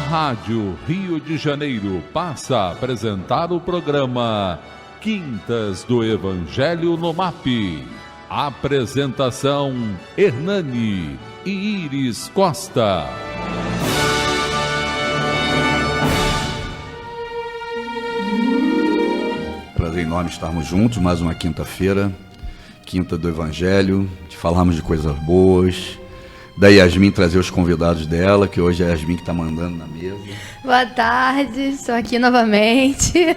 Rádio Rio de Janeiro passa a apresentar o programa Quintas do Evangelho no MAP. Apresentação: Hernani e Iris Costa. Prazer enorme estarmos juntos, mais uma quinta-feira, Quinta do Evangelho, de falarmos de coisas boas. Da Yasmin trazer os convidados dela, que hoje é a Yasmin que está mandando na mesa. Boa tarde, estou aqui novamente.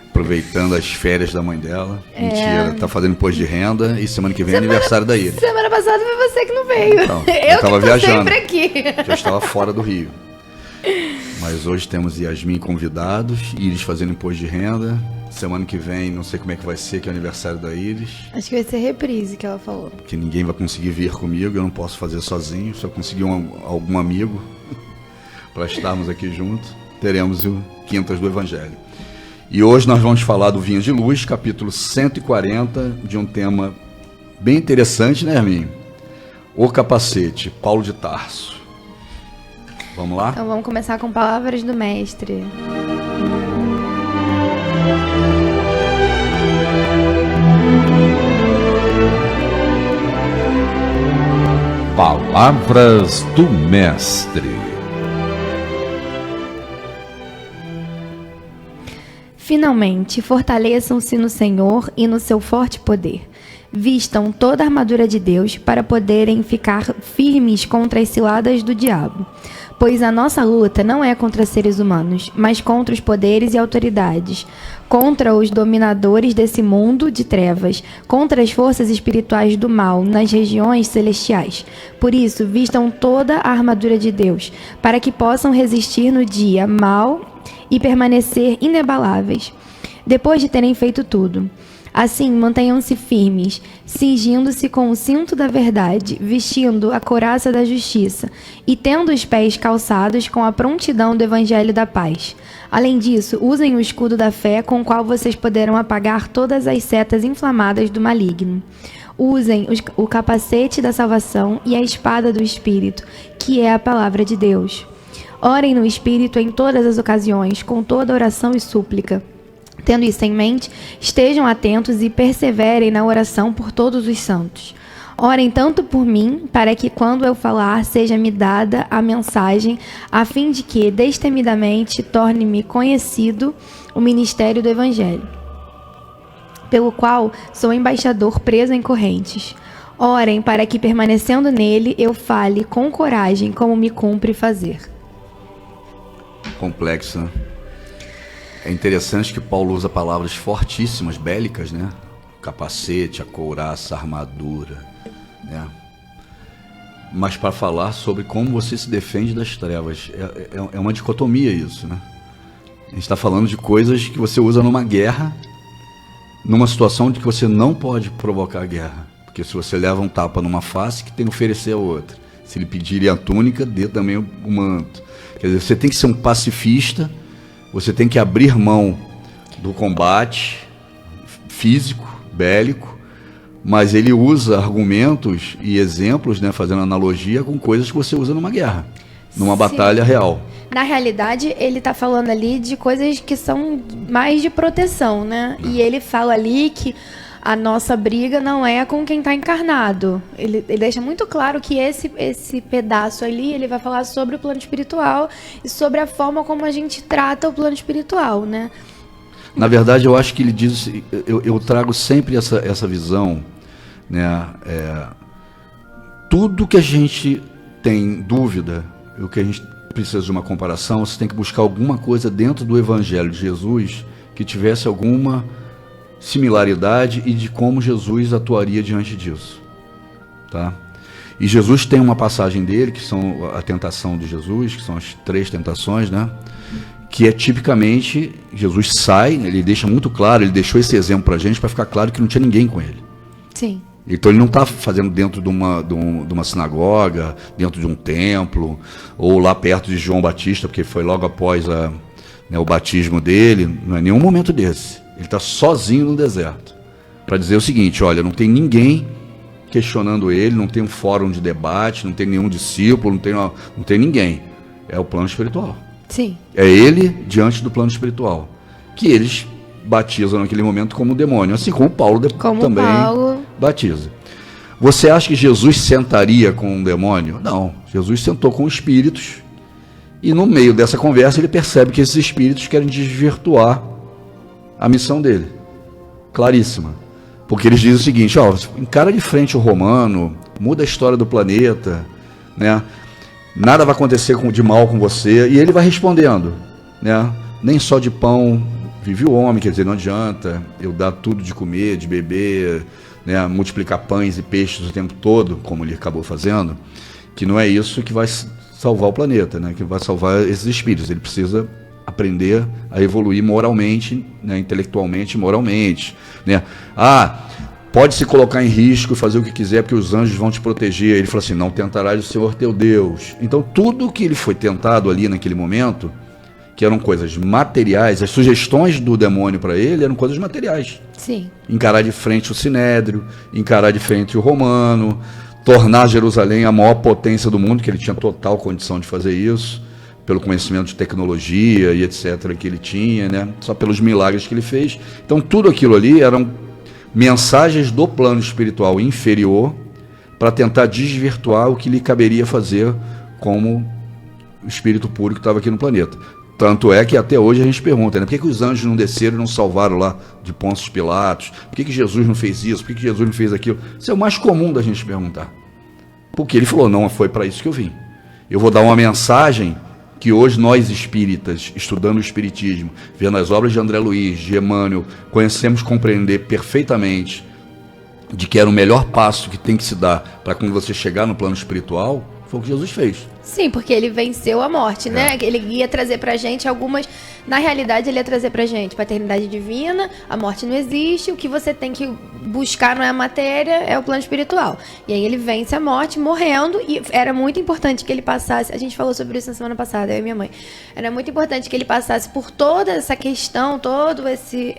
Aproveitando as férias da mãe dela. Mentira, tá fazendo imposto de renda e semana que vem é aniversário da Iris. Semana passada foi você que não veio. Então, eu estava viajando. Sempre aqui. Já estava fora do Rio. Mas hoje temos Yasmin convidados, Iris fazendo imposto de renda. Semana que vem, não sei como é que vai ser, que é o aniversário da Iris. Acho que vai ser reprise que ela falou. Que ninguém vai conseguir vir comigo, eu não posso fazer sozinho. Se eu conseguir algum amigo para estarmos aqui juntos, teremos o Quintas do Evangelho. E hoje nós vamos falar do Vinhas de Luz, capítulo 140, de um tema bem interessante, né, Herminho? O capacete, Paulo de Tarso. Vamos lá? Então vamos começar com palavras do mestre. Palavras do Mestre. Finalmente, fortaleçam-se no Senhor e no seu forte poder. Vistam toda a armadura de Deus para poderem ficar firmes contra as ciladas do diabo. Pois a nossa luta não é contra seres humanos, mas contra os poderes e autoridades, contra os dominadores desse mundo de trevas, contra as forças espirituais do mal nas regiões celestiais. Por isso, vistam toda a armadura de Deus, para que possam resistir no dia mau e permanecer inabaláveis, depois de terem feito tudo. Assim, mantenham-se firmes, cingindo-se com o cinto da verdade, vestindo a couraça da justiça e tendo os pés calçados com a prontidão do evangelho da paz. Além disso, usem o escudo da fé com o qual vocês poderão apagar todas as setas inflamadas do maligno. Usem o capacete da salvação e a espada do Espírito, que é a palavra de Deus. Orem no Espírito em todas as ocasiões, com toda oração e súplica. Tendo isso em mente, estejam atentos e perseverem na oração por todos os santos. Orem tanto por mim, para que quando eu falar, seja-me dada a mensagem, a fim de que, destemidamente, torne-me conhecido o ministério do Evangelho, pelo qual sou embaixador preso em correntes. Orem para que, permanecendo nele, eu fale com coragem como me cumpre fazer. Complexo. É interessante que Paulo usa palavras fortíssimas, bélicas, né? Capacete, a couraça, a armadura, né? Mas para falar sobre como você se defende das trevas. É uma dicotomia isso, né? A gente está falando de coisas que você usa numa guerra, numa situação de que você não pode provocar guerra. Porque se você leva um tapa numa face, que tem que oferecer a outra. Se ele pedir a túnica, dê também o manto. Quer dizer, você tem que ser um pacifista. Você tem que abrir mão do combate físico, bélico, mas ele usa argumentos e exemplos, né, fazendo analogia com coisas que você usa numa guerra, numa batalha real. Na realidade, ele está falando ali de coisas que são mais de proteção, né? E ele fala ali que a nossa briga não é com quem está encarnado. Ele deixa muito claro que esse pedaço ali, ele vai falar sobre o plano espiritual e sobre a forma como a gente trata o plano espiritual, né? Na verdade, eu acho que ele diz, eu trago sempre essa visão, né? Tudo que a gente tem dúvida, o que a gente precisa de uma comparação, você tem que buscar alguma coisa dentro do Evangelho de Jesus que tivesse alguma similaridade e de como Jesus atuaria diante disso, tá? E Jesus tem uma passagem dele, que são a tentação de Jesus, que são as 3 tentações, né? Que é tipicamente, Jesus sai, ele deixa muito claro, ele deixou esse exemplo pra gente, para ficar claro que não tinha ninguém com ele. Sim. Então ele não está fazendo dentro de uma sinagoga, dentro de um templo, ou lá perto de João Batista, porque foi logo após o batismo dele, não é nenhum momento desse. Ele está sozinho no deserto, para dizer o seguinte: olha, não tem ninguém questionando ele, não tem um fórum de debate, não tem nenhum discípulo, não tem ninguém. É o plano espiritual. Sim. É ele diante do plano espiritual, que eles batizam naquele momento como demônio, assim como Paulo também batiza. Você acha que Jesus sentaria com um demônio? Não, Jesus sentou com espíritos, e no meio dessa conversa ele percebe que esses espíritos querem desvirtuar a missão dele. Claríssima. Porque eles dizem o seguinte, encara de frente o romano, muda a história do planeta, né? Nada vai acontecer de mal com você. E ele vai respondendo, né? Nem só de pão vive o homem, quer dizer, não adianta eu dar tudo de comer, de beber, né? Multiplicar pães e peixes o tempo todo, como ele acabou fazendo, que não é isso que vai salvar o planeta, né? Que vai salvar esses espíritos. Ele precisa aprender a evoluir moralmente, né? Intelectualmente e moralmente, né? Pode se colocar em risco e fazer o que quiser, porque os anjos vão te proteger. Ele falou assim, não tentarás o Senhor teu Deus. Então tudo que ele foi tentado ali naquele momento, que eram coisas materiais, as sugestões do demônio para ele eram coisas materiais. Sim. Encarar de frente o Sinédrio, encarar de frente o romano, tornar Jerusalém a maior potência do mundo, que ele tinha total condição de fazer isso, pelo conhecimento de tecnologia e etc. que ele tinha, né? Só pelos milagres que ele fez. Então tudo aquilo ali eram mensagens do plano espiritual inferior para tentar desvirtuar o que lhe caberia fazer como espírito puro que estava aqui no planeta. Tanto é que até hoje a gente pergunta, né? Por que os anjos não desceram e não salvaram lá de Pôncio Pilatos? Por que Jesus não fez isso? Por que Jesus não fez aquilo? Isso é o mais comum da gente perguntar. Porque ele falou, não foi para isso que eu vim. Eu vou dar uma mensagem que hoje nós espíritas, estudando o espiritismo, vendo as obras de André Luiz, de Emmanuel, conhecemos compreender perfeitamente de que era o melhor passo que tem que se dar para quando você chegar no plano espiritual, foi o que Jesus fez. Sim, porque ele venceu a morte, né? Ele ia trazer pra gente algumas... Na realidade, ele ia trazer pra gente paternidade divina, a morte não existe, o que você tem que buscar não é a matéria, é o plano espiritual. E aí ele vence a morte morrendo, e era muito importante que ele passasse... A gente falou sobre isso na semana passada, eu e minha mãe. Era muito importante que ele passasse por toda essa questão, todo esse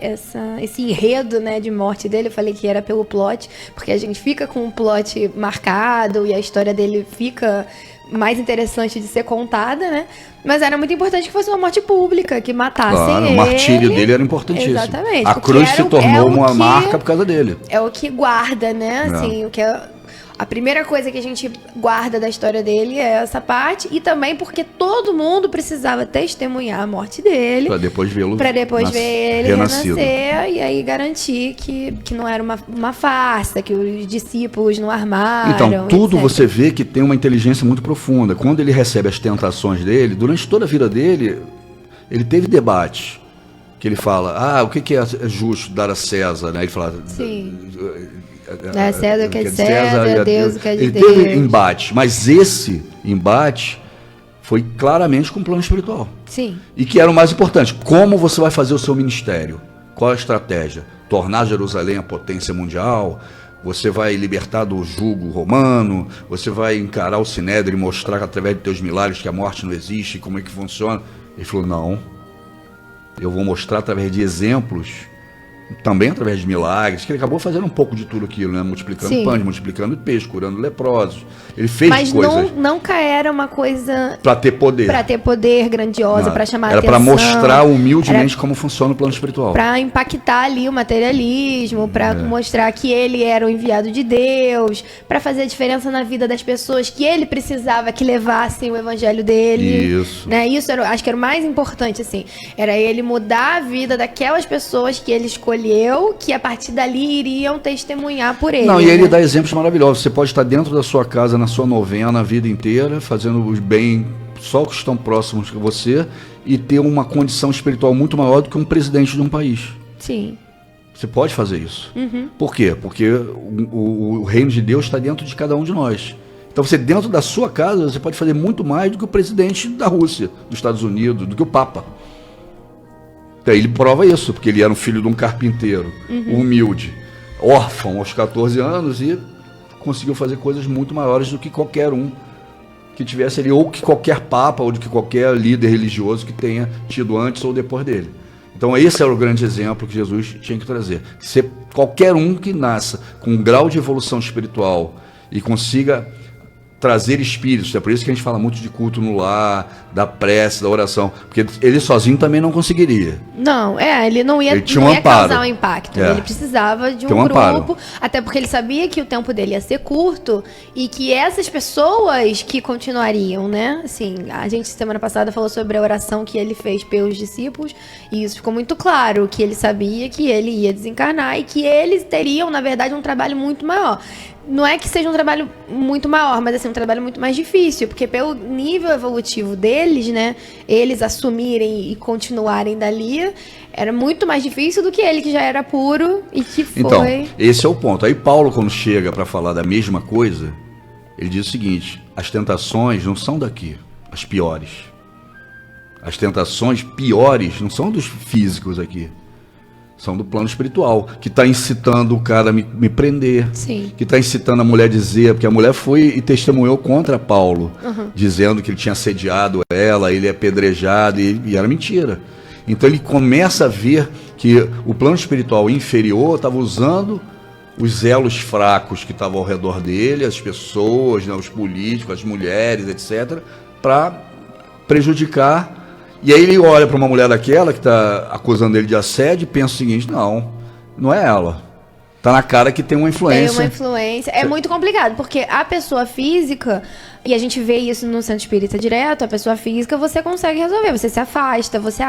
enredo, né, de morte dele. Eu falei que era pelo plot, porque a gente fica com o plot marcado e a história dele fica mais interessante de ser contada, né? Mas era muito importante que fosse uma morte pública, que matassem ele. O martírio dele era importantíssimo. Exatamente. A cruz se tornou uma marca por causa dele. É o que guarda, né? Assim, o que é... A primeira coisa que a gente guarda da história dele é essa parte, e também porque todo mundo precisava testemunhar a morte dele. Para depois vê-lo. Para depois ver ele renascer e aí garantir que não era uma farsa, que os discípulos não armaram. Então, tudo etc. Você vê que tem uma inteligência muito profunda. Quando ele recebe as tentações dele, durante toda a vida dele, ele teve debate. Que ele fala, o que é justo dar a César? Né? Ele fala... Sim. É César o que é de César, Deus o que é de Deus. Ele teve embate, mas esse embate foi claramente com o plano espiritual. Sim. E que era o mais importante, como você vai fazer o seu ministério? Qual a estratégia? Tornar Jerusalém a potência mundial? Você vai libertar do jugo romano? Você vai encarar o Sinédrio e mostrar através de teus milagres que a morte não existe, como é que funciona? Ele falou, não, eu vou mostrar através de exemplos, também através de milagres, que ele acabou fazendo um pouco de tudo aquilo, né? Multiplicando pães, multiplicando peixe, curando leprosos. Ele fez coisas. Mas nunca era uma coisa... Para ter poder. Para ter poder grandiosa, para chamar a atenção. Era para mostrar humildemente como funciona o plano espiritual. Para impactar ali o materialismo, para mostrar que ele era o enviado de Deus, para fazer a diferença na vida das pessoas, que ele precisava que levassem o evangelho dele. Isso. Né? Isso acho que era o mais importante, assim. Era ele mudar a vida daquelas pessoas que ele escolheu, que a partir dali iriam testemunhar por ele. Não, e ele dá exemplos maravilhosos. Você pode estar dentro da sua casa, na sua novena, a vida inteira, fazendo o bem só os que estão próximos de você, e ter uma condição espiritual muito maior do que um presidente de um país. Sim. Você pode fazer isso. Uhum. Por quê? Porque o reino de Deus está dentro de cada um de nós. Então você, dentro da sua casa, você pode fazer muito mais do que o presidente da Rússia, dos Estados Unidos, do que o Papa. Então, ele prova isso, porque ele era um filho de um carpinteiro, humilde, órfão aos 14 anos, e conseguiu fazer coisas muito maiores do que qualquer um que tivesse ali, ou que qualquer papa, ou de que qualquer líder religioso que tenha tido antes ou depois dele. Então esse era o grande exemplo que Jesus tinha que trazer. Se qualquer um que nasça com um grau de evolução espiritual e consiga trazer espíritos. É por isso que a gente fala muito de culto no lar, da prece, da oração. Porque ele sozinho também não conseguiria. Não, ele não ia causar um impacto. Ele precisava de um grupo, amparo. Até porque ele sabia que o tempo dele ia ser curto e que essas pessoas que continuariam, né? Assim, a gente semana passada falou sobre a oração que ele fez pelos discípulos e isso ficou muito claro, que ele sabia que ele ia desencarnar e que eles teriam, na verdade, um trabalho muito maior. Não é que seja um trabalho muito maior, mas assim, um trabalho muito mais difícil, porque pelo nível evolutivo deles, né, eles assumirem e continuarem dali, era muito mais difícil do que ele, que já era puro e que foi... Então, esse é o ponto. Aí Paulo, quando chega para falar da mesma coisa, ele diz o seguinte: as tentações não são daqui, as piores. As tentações piores não são dos físicos aqui. São do plano espiritual, que está incitando o cara a me prender. Sim. Que está incitando a mulher a dizer, porque a mulher foi e testemunhou contra Paulo, dizendo que ele tinha assediado ela, ele é apedrejado, e era mentira. Então ele começa a ver que o plano espiritual inferior estava usando os elos fracos que estavam ao redor dele, as pessoas, né, os políticos, as mulheres, etc., para prejudicar. E aí ele olha para uma mulher daquela que está acusando ele de assédio e pensa o seguinte: não é ela. Tá na cara que tem uma influência. Tem uma influência. É muito complicado, porque a pessoa física, e a gente vê isso no centro espírita direto, a pessoa física você consegue resolver, você se afasta, você,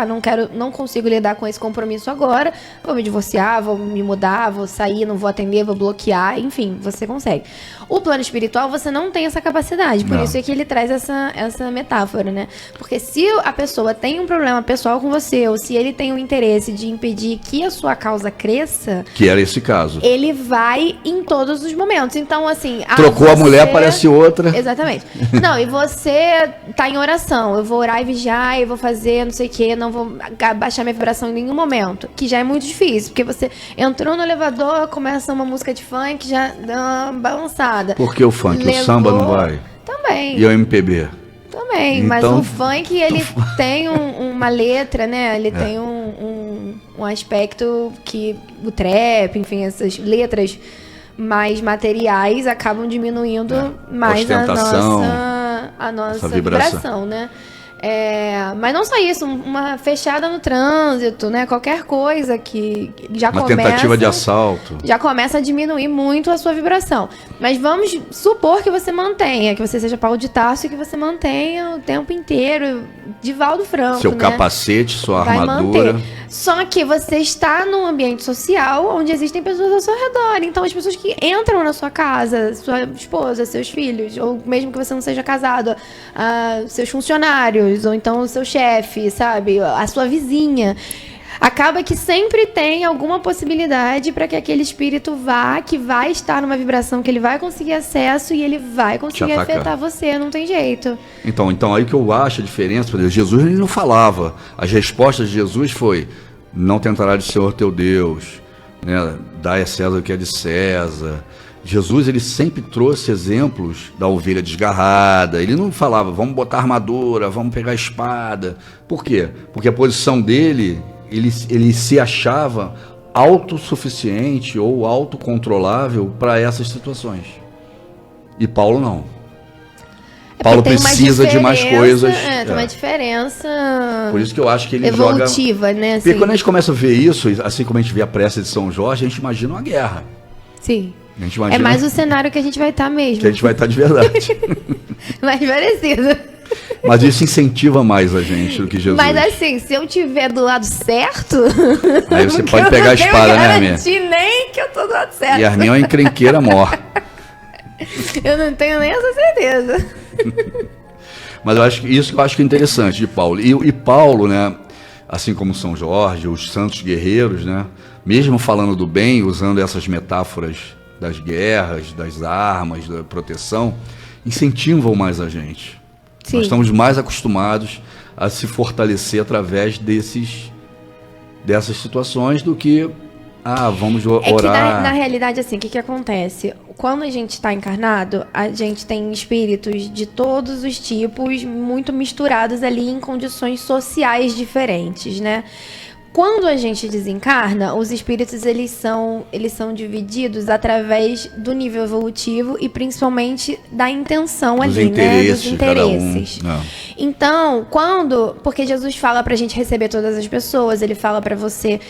não consigo lidar com esse compromisso agora, vou me divorciar, vou me mudar, vou sair, não vou atender, vou bloquear, enfim, você consegue. O plano espiritual, você não tem essa capacidade, por isso é que ele traz essa metáfora, né? Porque se a pessoa tem um problema pessoal com você, ou se ele tem o interesse de impedir que a sua causa cresça... Que era esse caso. Ele vai em todos os momentos. Então, assim... Trocou a mulher, aparece outra. Exatamente. Não, e você tá em oração. Eu vou orar e vigiar, eu vou fazer não sei o quê, não vou baixar minha vibração em nenhum momento. Que já é muito difícil, porque você entrou no elevador, começa uma música de funk, já dá uma balançada. Por que o funk? O samba não vai? Também. E o MPB? Também, então, mas o funk, ele tem uma letra, né? Ele tem um aspecto que o trap, enfim, essas letras mais materiais acabam diminuindo mais a nossa vibração, né? Mas não só isso, uma fechada no trânsito, né? Qualquer coisa que já começa... Uma tentativa de assalto. Já começa a diminuir muito a sua vibração. Mas vamos supor que você mantenha, que você seja Paulo de Tarso e que você mantenha o tempo inteiro, Divaldo Franco, seu capacete, sua armadura. Manter. Só que você está num ambiente social onde existem pessoas ao seu redor. Então, as pessoas que entram na sua casa, sua esposa, seus filhos, ou mesmo que você não seja casado, seus funcionários, ou então o seu chefe, sabe? A sua vizinha. Acaba que sempre tem alguma possibilidade para que aquele espírito que vai estar numa vibração que ele vai conseguir acesso e ele vai conseguir afetar você, não tem jeito. Então aí que eu acho a diferença, por exemplo, Jesus ele não falava. As respostas de Jesus foi: não tentará de Senhor teu Deus, né? Dai a César o que é de César. Jesus ele sempre trouxe exemplos da ovelha desgarrada. Ele não falava, vamos botar armadura, vamos pegar a espada. Por quê? Porque a posição dele... Ele se achava autossuficiente ou autocontrolável para essas situações. E Paulo não. Paulo precisa de mais coisas. Tem uma diferença. Por isso que eu acho que ele evolutiva, joga... né? Assim. Porque quando a gente começa a ver isso, assim como a gente vê a prece de São Jorge, a gente imagina uma guerra. Sim. A gente imagina... É mais o cenário que a gente vai estar mesmo. Que a gente vai estar de verdade. Mais parecido. Mas isso incentiva mais a gente do que Jesus. Mas assim, se eu tiver do lado certo... Aí você pode pegar a espada, né, Arminha? Eu não garanto nem que eu tô do lado certo. E a Arminha é uma encrenqueira mor. Eu não tenho nem essa certeza. Mas eu acho que isso que eu acho que é interessante de Paulo. E Paulo, né, assim como São Jorge, os santos guerreiros, né, mesmo falando do bem, usando essas metáforas das guerras, das armas, da proteção, incentivam mais a gente. Sim. Nós estamos mais acostumados a se fortalecer através dessas situações do que vamos orar. É que na realidade, assim, o que acontece? Quando a gente está encarnado, a gente tem espíritos de todos os tipos, muito misturados ali em condições sociais diferentes, né? Quando a gente desencarna, os espíritos eles são divididos através do nível evolutivo e principalmente da intenção Dos ali, né? interesses Dos de cada um. interesses. Não. Então, porque Jesus fala pra gente receber todas as pessoas, ele fala pra você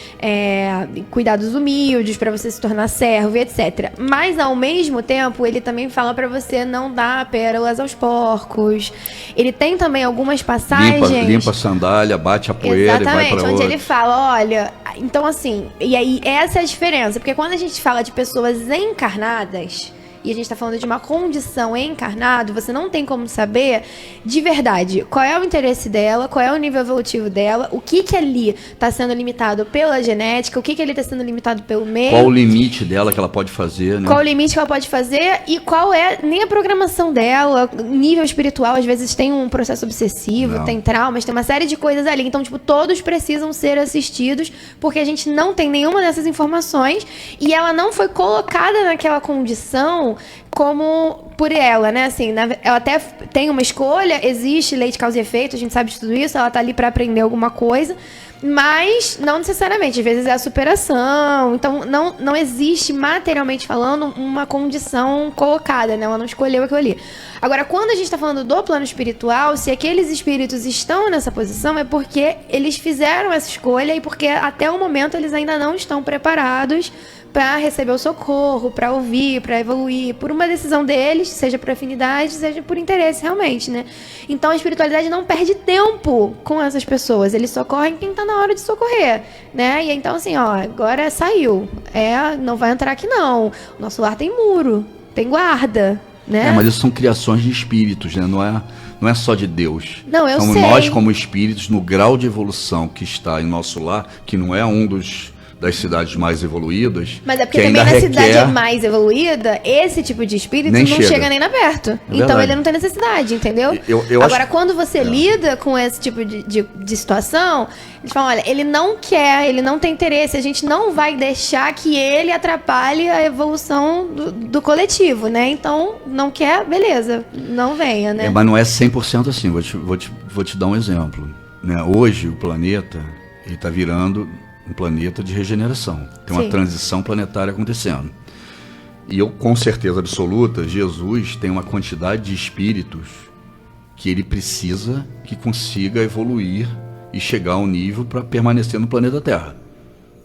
cuidar dos humildes, pra você se tornar servo, etc. Mas ao mesmo tempo, ele também fala pra você não dar pérolas aos porcos. Ele tem também algumas passagens. Limpa a sandália, bate a poeira e vai pra onde outra. ele fala, olha, então assim, e aí essa é a diferença, porque quando a gente fala de pessoas encarnadas, e a gente tá falando de uma condição encarnado, você não tem como saber de verdade qual é o interesse dela, qual é o nível evolutivo dela, o que ali tá sendo limitado pela genética, o que ali tá sendo limitado pelo meio. Qual o limite dela que ela pode fazer, né? Qual o limite que ela pode fazer e qual é nem a programação dela, nível espiritual, às vezes tem um processo obsessivo, Não. tem traumas, tem uma série de coisas ali. Então, tipo, todos precisam ser assistidos porque a gente não tem nenhuma dessas informações e ela não foi colocada naquela condição como por ela, né? Assim, ela até tem uma escolha, existe lei de causa e efeito, a gente sabe de tudo isso, ela tá ali para aprender alguma coisa, mas não necessariamente, às vezes é a superação, então não existe, materialmente falando, uma condição colocada, né? Ela não escolheu aquilo ali. Agora, quando a gente tá falando do plano espiritual, se aqueles espíritos estão nessa posição, é porque eles fizeram essa escolha e porque até o momento eles ainda não estão preparados para receber o socorro, para ouvir, para evoluir, por uma decisão deles, seja por afinidade, seja por interesse realmente, né? Então a espiritualidade não perde tempo com essas pessoas, eles socorrem quem tá na hora de socorrer, né? E então assim, ó, agora saiu, não vai entrar aqui não, o nosso lar tem muro, tem guarda, né? Mas isso são criações de espíritos, né? Não é só de Deus. Não, eu então, sei. Nós, como espíritos, no grau de evolução que está em nosso lar, que não é um das cidades mais evoluídas. Mas é porque que também ainda na cidade requer... mais evoluída, esse tipo de espírito Nem não chega. chega nem na perto. Então verdade. ele não tem necessidade, entendeu? Eu Agora, acho- quando você lida com esse tipo de situação, eles falam, olha, ele não quer, ele não tem interesse, a gente não vai deixar que ele atrapalhe a evolução do coletivo, né? Então, não quer, beleza, não venha, né? Mas não é 100% assim. Vou te dar um exemplo. Né? Hoje, o planeta está virando um planeta de regeneração. Tem uma Sim. transição planetária acontecendo. E eu, com certeza absoluta, Jesus tem uma quantidade de espíritos que ele precisa que consiga evoluir e chegar a um nível para permanecer no planeta Terra.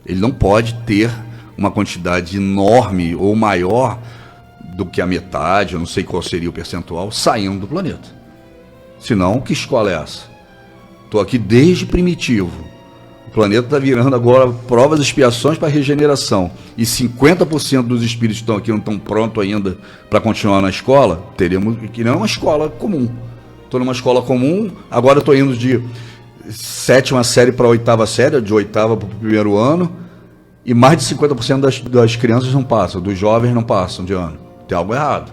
Ele não pode ter uma quantidade enorme ou maior do que a metade, eu não sei qual seria o percentual, saindo do planeta. Senão, que escola é essa? Estou aqui desde primitivo. O planeta está virando agora provas e expiações para regeneração. E 50% dos espíritos que estão aqui não estão prontos ainda para continuar na escola, teremos que não é uma escola comum. Estou numa escola comum, agora estou indo de 7ª série para a 8ª série, de 8ª para o 1º ano, e mais de 50% das crianças não passam, dos jovens não passam de ano. Tem algo errado.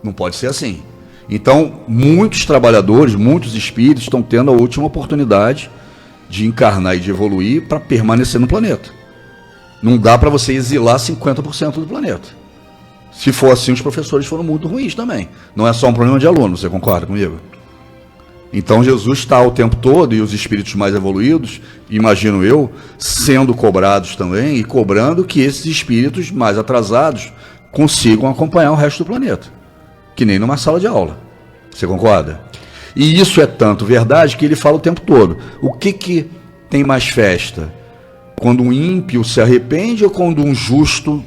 Não pode ser assim. Então, muitos trabalhadores, muitos espíritos estão tendo a última oportunidade de encarnar e de evoluir para permanecer no planeta. Não dá para você exilar 50% do planeta. Se for assim, os professores foram muito ruins também. Não é só um problema de aluno, você concorda comigo? Então Jesus está o tempo todo, e os espíritos mais evoluídos, imagino eu, sendo cobrados também, e cobrando que esses espíritos mais atrasados consigam acompanhar o resto do planeta. Que nem numa sala de aula. Você concorda? E isso é tanto verdade que ele fala o tempo todo. O que tem mais festa? Quando um ímpio se arrepende ou quando um justo...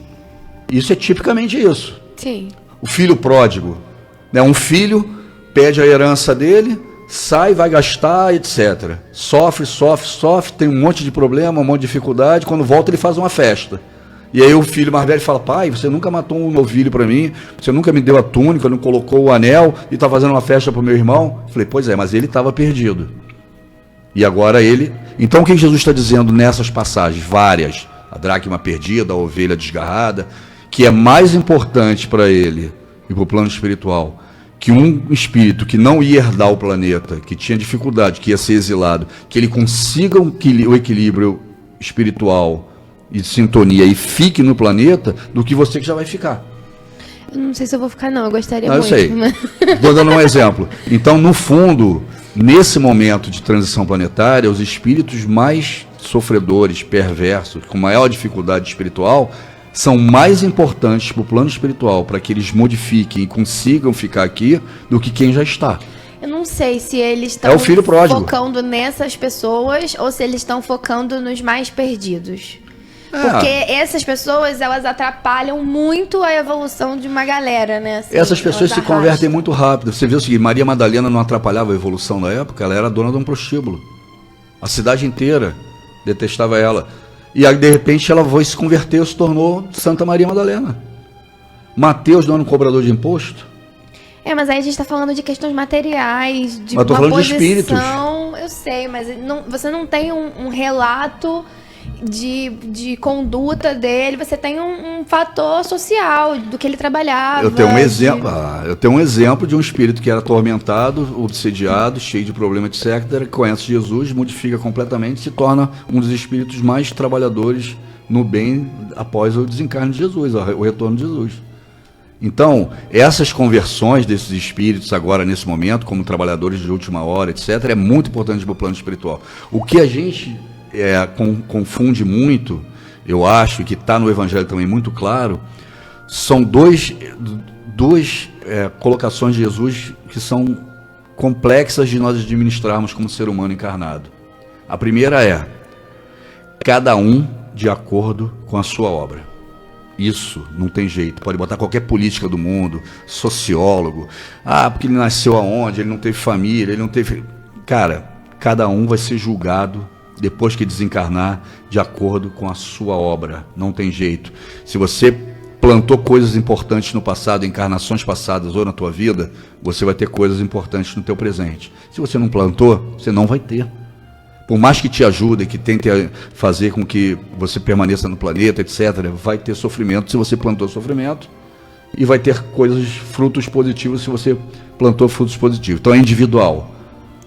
Isso é tipicamente isso. Sim. O filho pródigo. Né? Um filho pede a herança dele, sai, vai gastar, etc. Sofre, tem um monte de problema, um monte de dificuldade. Quando volta ele faz uma festa. E aí o filho mais velho fala, pai, você nunca matou um novilho para mim, você nunca me deu a túnica, não colocou o anel e está fazendo uma festa para o meu irmão. Eu falei, pois é, mas ele estava perdido. E agora ele... Então o que Jesus está dizendo nessas passagens? Várias. A dracma perdida, a ovelha desgarrada, que é mais importante para ele e para o plano espiritual, que um espírito que não ia herdar o planeta, que tinha dificuldade, que ia ser exilado, que ele consiga o equilíbrio espiritual e de sintonia e fique no planeta, do que você que já vai ficar. Eu não sei se eu vou ficar, não. Eu gostaria Eu muito. sei. Mas... Estou dando um exemplo. Então, no fundo, nesse momento de transição planetária, os espíritos mais sofredores, perversos, com maior dificuldade espiritual, são mais importantes para o plano espiritual, para que eles modifiquem e consigam ficar aqui, do que quem já está. Eu não sei se eles estão É o filho pródigo. focando nessas pessoas ou se eles estão focando nos mais perdidos. Porque essas pessoas, elas atrapalham muito a evolução de uma galera, né? Assim, Essas pessoas se elas convertem arrastam. muito rápido. Você vê o seguinte, Maria Madalena não atrapalhava a evolução da época, ela era dona de um prostíbulo. A cidade inteira detestava ela. E aí, de repente, ela foi se converteu, se tornou Santa Maria Madalena. Mateus não era um cobrador de imposto? Mas aí a gente tá falando de questões materiais, de Mas tô uma falando de posição. espíritos. Eu sei, mas você não tem um relato de conduta dele, você tem um fator social do que ele trabalhava. Eu tenho um exemplo de um espírito que era atormentado, obsediado, cheio de problema, etc., conhece Jesus, modifica completamente, se torna um dos espíritos mais trabalhadores no bem após o desencarne de Jesus, o retorno de Jesus. Então, essas conversões desses espíritos agora, nesse momento, como trabalhadores de última hora, etc., é muito importante para o plano espiritual. O que a gente confunde muito, eu acho, que está no Evangelho também muito claro, são duas colocações de Jesus que são complexas de nós administrarmos como ser humano encarnado. A primeira é, cada um de acordo com a sua obra. Isso não tem jeito, pode botar qualquer política do mundo, sociólogo, porque ele nasceu aonde, ele não teve família, ele não teve... Cara, cada um vai ser julgado depois que desencarnar, de acordo com a sua obra. Não tem jeito. Se você plantou coisas importantes no passado, encarnações passadas ou na tua vida, você vai ter coisas importantes no teu presente. Se você não plantou, você não vai ter. Por mais que te ajude, que tente fazer com que você permaneça no planeta, etc., vai ter sofrimento se você plantou sofrimento, e vai ter frutos positivos se você plantou frutos positivos. Então é individual.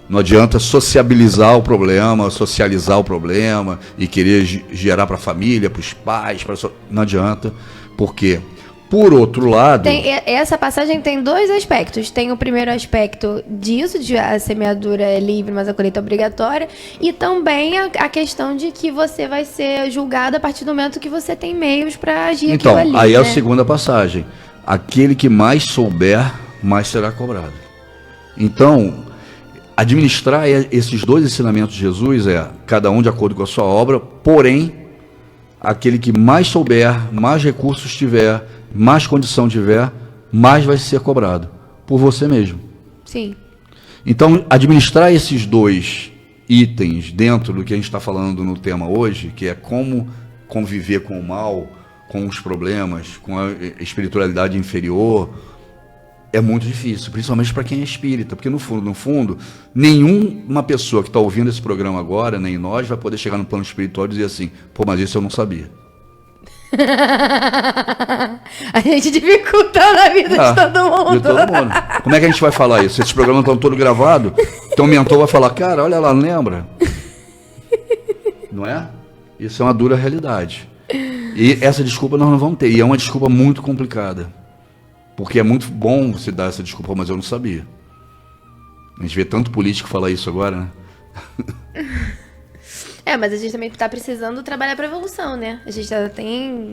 Não adianta socializar o problema e querer gerar para a família, para os pais, não adianta, porque, por outro lado... Essa passagem tem dois aspectos. Tem o primeiro aspecto disso, de a semeadura é livre, mas a colheita é obrigatória, e também a questão de que você vai ser julgado a partir do momento que você tem meios para agir então, aquilo ali. Aí é né? a segunda passagem. Aquele que mais souber, mais será cobrado. Então... administrar esses dois ensinamentos de Jesus cada um de acordo com a sua obra, porém, aquele que mais souber, mais recursos tiver, mais condição tiver, mais vai ser cobrado por você mesmo. Sim. Então, administrar esses dois itens dentro do que a gente está falando no tema hoje, que é como conviver com o mal, com os problemas, com a espiritualidade inferior, é muito difícil, principalmente para quem é espírita, porque no fundo, nenhuma pessoa que está ouvindo esse programa agora, nem nós, vai poder chegar no plano espiritual e dizer assim, mas isso eu não sabia. A gente dificultando a vida de todo mundo. De todo mundo. Como é que a gente vai falar isso? Esses programas estão todos gravados, então o mentor vai falar, cara, olha lá, lembra? Não é? Isso é uma dura realidade. E essa desculpa nós não vamos ter, e é uma desculpa muito complicada. Porque é muito bom você dar essa desculpa, mas eu não sabia. A gente vê tanto político falar isso agora, né? Mas a gente também está precisando trabalhar para evolução, né? A gente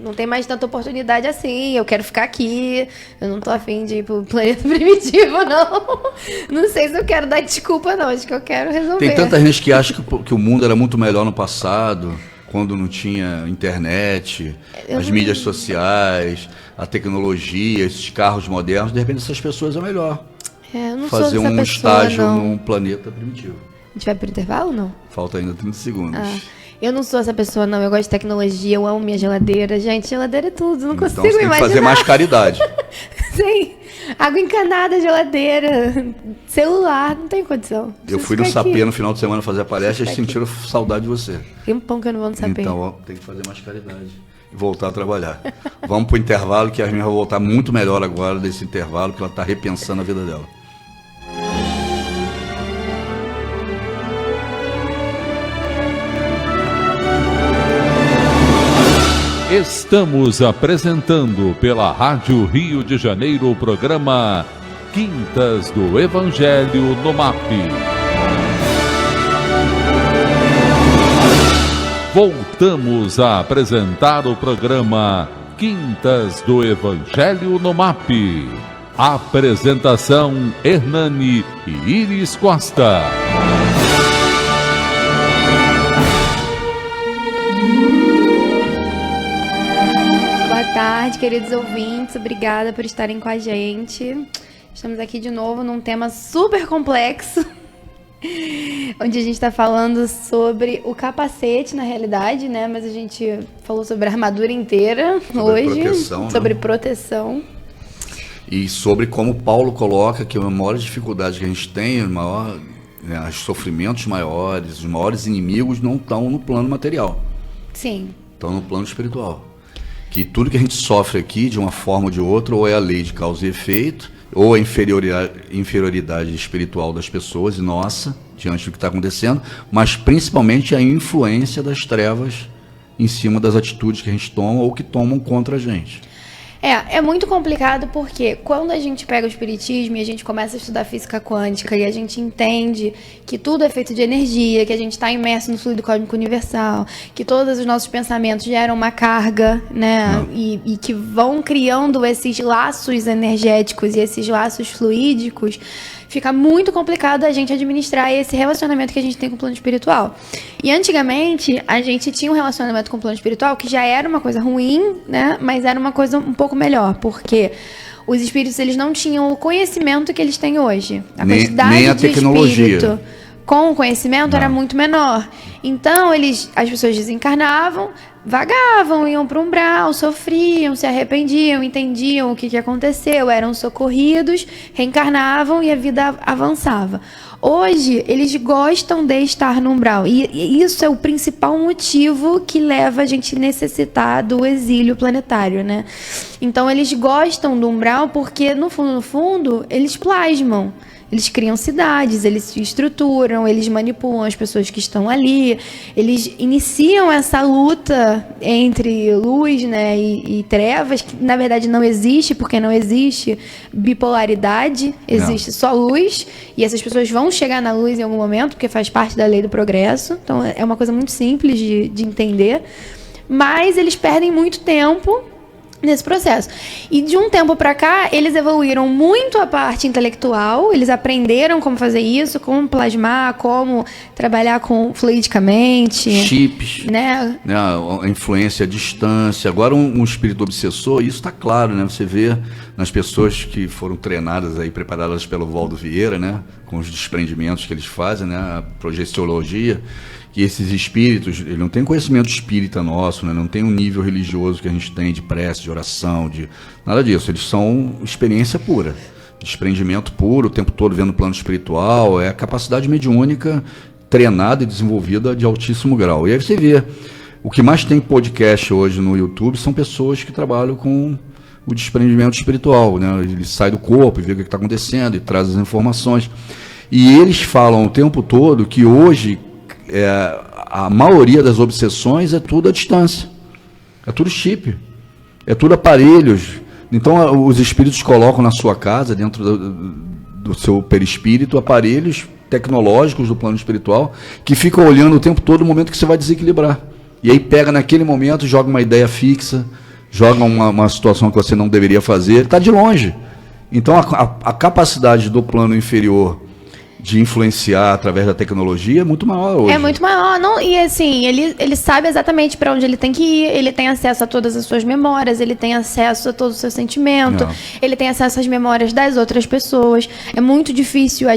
não tem mais tanta oportunidade assim. Eu quero ficar aqui. Eu não tô afim de ir pro planeta primitivo, não. Não sei se eu quero dar desculpa, não. Acho que eu quero resolver. Tem tanta gente que acha que o mundo era muito melhor no passado, quando não tinha internet, as mídias sociais, a tecnologia, esses carros modernos. De repente, essas pessoas é melhor. Eu não fazer sou essa um pessoa, estágio não. num planeta primitivo. A gente vai pro intervalo ou não? Falta ainda 30 segundos. Eu não sou essa pessoa, não. Eu gosto de tecnologia, eu amo minha geladeira. Gente, geladeira é tudo, não consigo Então você tem que imaginar. fazer mais caridade. Sim. Água encanada, geladeira, celular, não tem condição. Eu Preciso fui no ficar aqui. Sapê no final de semana fazer a palestra e Ficar aqui. sentiram saudade de você. Tem um pão que eu não vou no Sapê. Então, ó, tem que fazer mais caridade e voltar a trabalhar. Vamos pro intervalo, que a minha vai voltar muito melhor agora desse intervalo, que ela está repensando a vida dela. Estamos apresentando pela Rádio Rio de Janeiro o programa Quintas do Evangelho no MAP. voltamos a apresentar o programa Quintas do Evangelho no MAP. Apresentação: Hernani e Iris Costa. Boa tarde, queridos ouvintes. Obrigada por estarem com a gente. Estamos aqui de novo num tema super complexo, onde a gente está falando sobre o capacete, na realidade, né? Mas a gente falou sobre a armadura inteira hoje, sobre proteção. E sobre como Paulo coloca que a maior dificuldade que a gente tem, os sofrimentos maiores, os maiores inimigos não estão no plano material. Sim. Estão no plano espiritual. Que tudo que a gente sofre aqui, de uma forma ou de outra, ou é a lei de causa e efeito, ou a inferioridade espiritual das pessoas e nossa, diante do que está acontecendo, mas principalmente a influência das trevas em cima das atitudes que a gente toma ou que tomam contra a gente. É muito complicado porque quando a gente pega o espiritismo e a gente começa a estudar física quântica e a gente entende que tudo é feito de energia, que a gente está imerso no fluido cósmico universal, que todos os nossos pensamentos geram uma carga, né? E que vão criando esses laços energéticos e esses laços fluídicos, fica muito complicado a gente administrar esse relacionamento que a gente tem com o plano espiritual. E antigamente, a gente tinha um relacionamento com o plano espiritual que já era uma coisa ruim, né? Mas era uma coisa um pouco melhor, porque os espíritos, eles não tinham o conhecimento que eles têm hoje. A quantidade nem a de tecnologia. espírito com o conhecimento era muito menor. Então, as pessoas desencarnavam, vagavam, iam para o umbral, sofriam, se arrependiam, entendiam o que aconteceu, eram socorridos, reencarnavam e a vida avançava. Hoje, eles gostam de estar no umbral. E isso é o principal motivo que leva a gente a necessitar do exílio planetário, né? Então, eles gostam do umbral porque, no fundo, eles plasmam. Eles criam cidades, eles se estruturam, eles manipulam as pessoas que estão ali, eles iniciam essa luta entre luz, né, e trevas, que na verdade não existe, porque não existe bipolaridade, existe só luz, e essas pessoas vão chegar na luz em algum momento, porque faz parte da lei do progresso. Então é uma coisa muito simples de entender, mas eles perdem muito tempo nesse processo. E de um tempo para cá, eles evoluíram muito a parte intelectual, eles aprenderam como fazer isso, como plasmar, como trabalhar fluidicamente. Chips, né? A influência, a distância. Agora um espírito obsessor, isso está claro, né? Você vê nas pessoas que foram treinadas aí, preparadas pelo Valdo Vieira, né? Com os desprendimentos que eles fazem, né? A projeciologia. Que esses espíritos, ele não tem conhecimento espírita nosso, né? Não tem um nível religioso que a gente tem de prece, de oração, de nada disso. Eles são experiência pura, desprendimento puro, o tempo todo vendo o plano espiritual, é a capacidade mediúnica treinada e desenvolvida de altíssimo grau. E aí você vê, o que mais tem podcast hoje no YouTube são pessoas que trabalham com o desprendimento espiritual, né? Ele sai do corpo e vê o que está acontecendo e traz as informações. E eles falam o tempo todo que hoje a maioria das obsessões é tudo à distância, é tudo chip, é tudo aparelhos. Então os espíritos colocam na sua casa, dentro do seu perispírito, aparelhos tecnológicos do plano espiritual que ficam olhando o tempo todo o momento que você vai desequilibrar, e aí pega naquele momento, joga uma ideia fixa, joga uma situação que você não deveria fazer, está de longe. Então a capacidade do plano inferior de influenciar através da tecnologia é muito maior hoje. É muito maior. Não, e assim, ele sabe exatamente para onde ele tem que ir, ele tem acesso a todas as suas memórias, ele tem acesso a todo o seu sentimento, ele tem acesso às memórias das outras pessoas. É muito difícil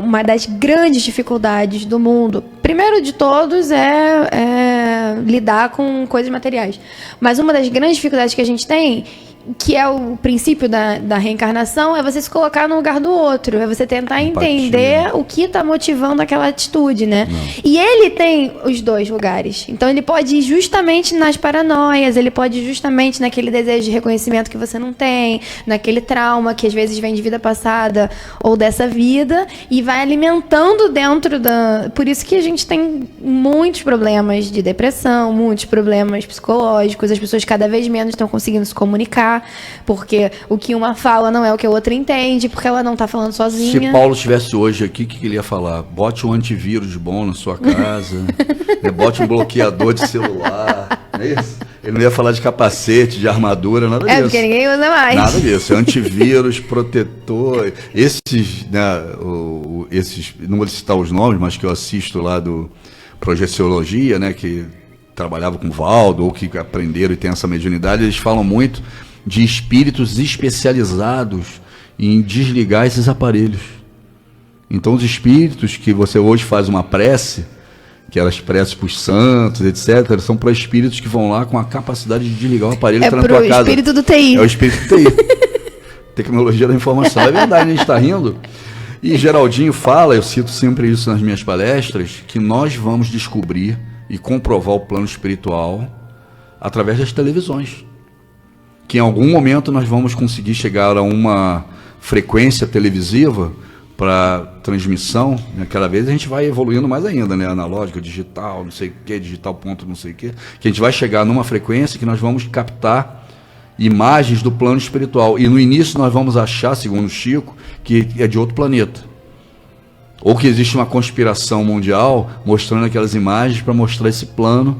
uma das grandes dificuldades do mundo, primeiro de todos, é lidar com coisas materiais. Mas uma das grandes dificuldades que a gente tem, que é o princípio da reencarnação, é você se colocar no lugar do outro, é você tentar entender o que está motivando aquela atitude, né? E ele tem os dois lugares. Então ele pode ir justamente nas paranoias, ele pode ir justamente naquele desejo de reconhecimento que você não tem, naquele trauma que às vezes vem de vida passada ou dessa vida, e vai alimentando dentro da... Por isso que a gente tem muitos problemas de depressão, muitos problemas psicológicos, as pessoas cada vez menos estão conseguindo se comunicar, explicar, porque o que uma fala não é o que a outra entende, porque ela não tá falando sozinha. Se Paulo estivesse hoje aqui, o que ele ia falar? Bote um antivírus bom na sua casa, né? Bote um bloqueador de celular, não é isso? Ele não ia falar de capacete, de armadura, nada disso. Porque ninguém usa mais. Nada disso. Antivírus, protetor, esses, né, esses, não vou citar os nomes, mas que eu assisto lá do Projeciologia, né, que trabalhava com o Valdo, ou que aprenderam e tem essa mediunidade, eles falam muito de espíritos especializados em desligar esses aparelhos. Então, os espíritos que você hoje faz uma prece, que elas preces para os santos, etc., são para espíritos que vão lá com a capacidade de desligar o aparelho e entrar na tua casa. É o espírito do TI. É o espírito do TI. Tecnologia da informação. É verdade, a gente está rindo. E Geraldinho fala, eu cito sempre isso nas minhas palestras, que nós vamos descobrir e comprovar o plano espiritual através das televisões. Que em algum momento nós vamos conseguir chegar a uma frequência televisiva para transmissão, né? Cada vez a gente vai evoluindo mais ainda, né? Analógico, digital, não sei o que, digital ponto não sei o que a gente vai chegar numa frequência que nós vamos captar imagens do plano espiritual. E no início nós vamos achar, segundo o Chico, que é de outro planeta. Ou que existe uma conspiração mundial mostrando aquelas imagens para mostrar esse plano.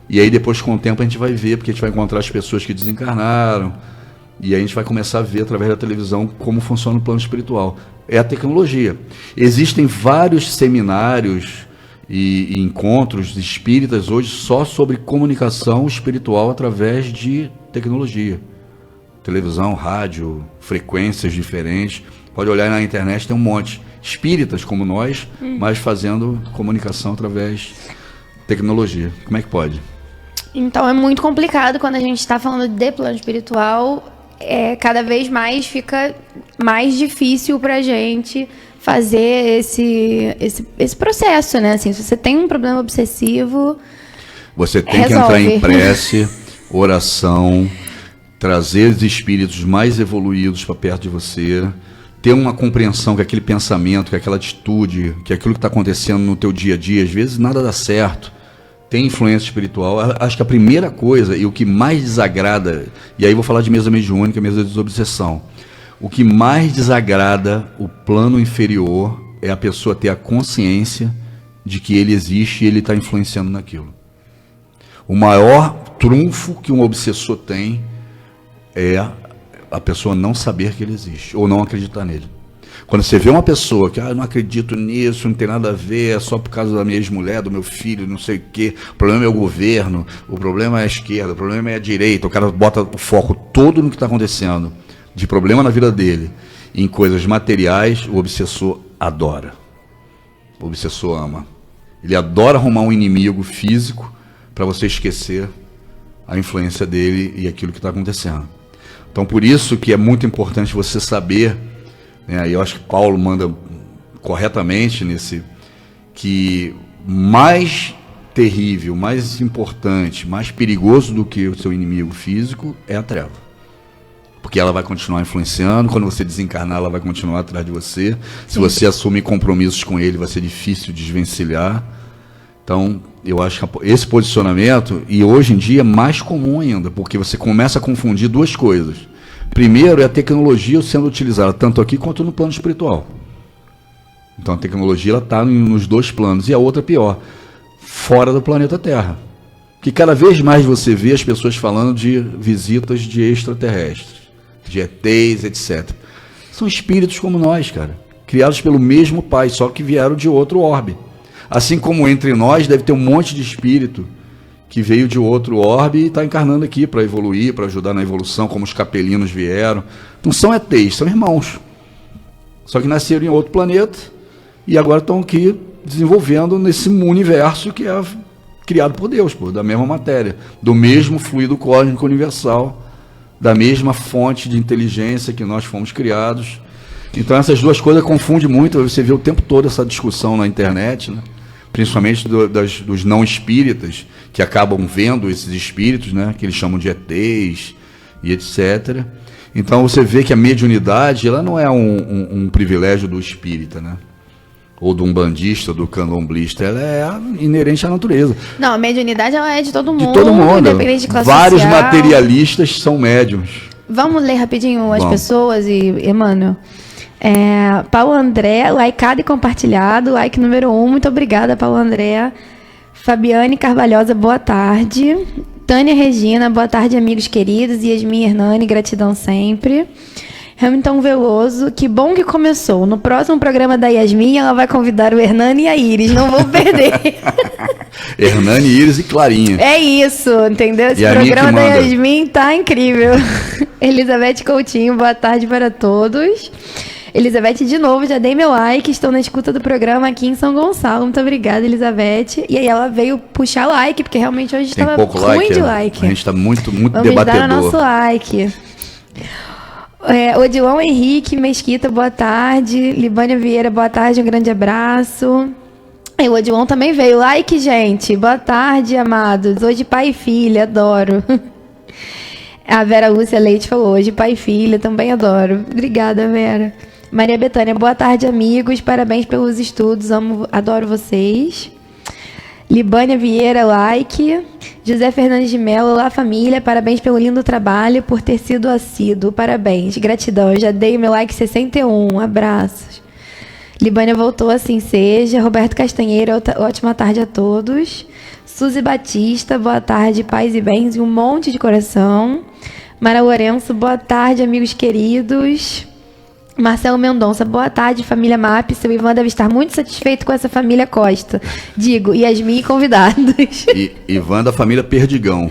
E aí depois, com o tempo, a gente vai ver, porque a gente vai encontrar as pessoas que desencarnaram. E aí a gente vai começar a ver através da televisão como funciona o plano espiritual. É a tecnologia. Existem vários seminários e encontros espíritas hoje só sobre comunicação espiritual através de tecnologia. Televisão, rádio, frequências diferentes. Pode olhar na internet, tem um monte. Espíritas como nós, mas fazendo comunicação através de tecnologia. Como é que pode? Então é muito complicado quando a gente está falando de plano espiritual. Cada vez mais fica mais difícil para a gente fazer esse processo, né? Assim, se você tem um problema obsessivo, você tem que entrar em prece, oração, trazer os espíritos mais evoluídos para perto de você, ter uma compreensão que aquele pensamento, que aquela atitude, que aquilo que está acontecendo no teu dia a dia, às vezes nada dá certo, tem influência espiritual. Acho que a primeira coisa e o que mais desagrada, e aí vou falar de mesa mediúnica, mesa de desobsessão, o que mais desagrada o plano inferior é a pessoa ter a consciência de que ele existe e ele está influenciando naquilo. O maior trunfo que um obsessor tem é a pessoa não saber que ele existe, ou não acreditar nele. Quando você vê uma pessoa que, eu não acredito nisso, não tem nada a ver, é só por causa da minha ex-mulher, do meu filho, não sei o quê, o problema é o governo, o problema é a esquerda, o problema é a direita, o cara bota o foco todo no que está acontecendo, de problema na vida dele, em coisas materiais, o obsessor adora. O obsessor ama. Ele adora arrumar um inimigo físico para você esquecer a influência dele e aquilo que está acontecendo. Então, por isso que é muito importante você saber, né, e eu acho que Paulo manda corretamente nesse, que mais terrível, mais importante, mais perigoso do que o seu inimigo físico é a treva. Porque ela vai continuar influenciando, quando você desencarnar, ela vai continuar atrás de você. Se você assumir compromissos com ele, vai ser difícil desvencilhar. Então, eu acho que esse posicionamento, e hoje em dia é mais comum ainda, porque você começa a confundir duas coisas. Primeiro é a tecnologia sendo utilizada, tanto aqui quanto no plano espiritual. Então a tecnologia está nos dois planos. E a outra pior, fora do planeta Terra. Que cada vez mais você vê as pessoas falando de visitas de extraterrestres, de ETs, etc. São espíritos como nós, cara, criados pelo mesmo Pai, só que vieram de outro orbe. Assim como entre nós deve ter um monte de espírito que veio de outro orbe e está encarnando aqui para evoluir, para ajudar na evolução, como os capelinos vieram. Não são ETs, são irmãos. Só que nasceram em outro planeta e agora estão aqui desenvolvendo nesse universo que é criado por Deus, da mesma matéria, do mesmo fluido cósmico universal, da mesma fonte de inteligência que nós fomos criados. Então essas duas coisas confundem muito, você vê o tempo todo essa discussão na internet, né? Principalmente dos não espíritas, que acabam vendo esses espíritos, né? Que eles chamam de ETs e etc. Então você vê que a mediunidade ela não é um privilégio do espírita, né? Ou do umbandista, do candomblista, ela é inerente à natureza. Não, a mediunidade ela é de todo mundo. De todo mundo. Independente de classe Vários social. materialistas são médiums. Vamos ler rapidinho as Vamos. pessoas e Emmanuel. Paulo André, likeado e compartilhado. Like número 1, muito obrigada, Paulo André. Fabiane Carvalhosa, boa tarde. Tânia Regina, boa tarde, amigos queridos. Yasmin Hernani, gratidão sempre. Hamilton Veloso, que bom que começou. No próximo programa da Yasmin, ela vai convidar o Hernani e a Iris, não vou perder. Hernani, Iris e Clarinha. É isso, entendeu? Esse E a minha programa que da manda. Yasmin tá incrível. Elizabeth Coutinho, boa tarde para todos. Elizabeth, de novo, já dei meu like, estou na escuta do programa aqui em São Gonçalo. Muito obrigada, Elizabeth. E aí ela veio puxar like, porque realmente hoje Tem estava pouco ruim like? de like. A gente tá muito Vamos debatedor. dar o nosso like. Odilon Henrique Mesquita, boa tarde. Libânia Vieira, boa tarde, um grande abraço. O Odilon também veio. Like, gente. Boa tarde, amados. Hoje pai e filha, adoro. A Vera Lúcia Leite falou, hoje pai e filha, também adoro. Obrigada, Vera. Maria Bethânia, boa tarde, amigos. Parabéns pelos estudos, adoro vocês. Libânia Vieira, like. José Fernandes de Mello, olá família, parabéns pelo lindo trabalho, por ter sido assíduo, parabéns, gratidão, eu já dei o meu like 61, abraços. Libânia voltou, assim seja. Roberto Castanheira, ótima tarde a todos. Suzy Batista, boa tarde, paz e bens e um monte de coração. Mara Lourenço, boa tarde, amigos queridos. Marcelo Mendonça, boa tarde, família MAP. Seu Ivan deve estar muito satisfeito com essa família Costa. Digo, Yasmin e convidados. E Ivan da família Perdigão.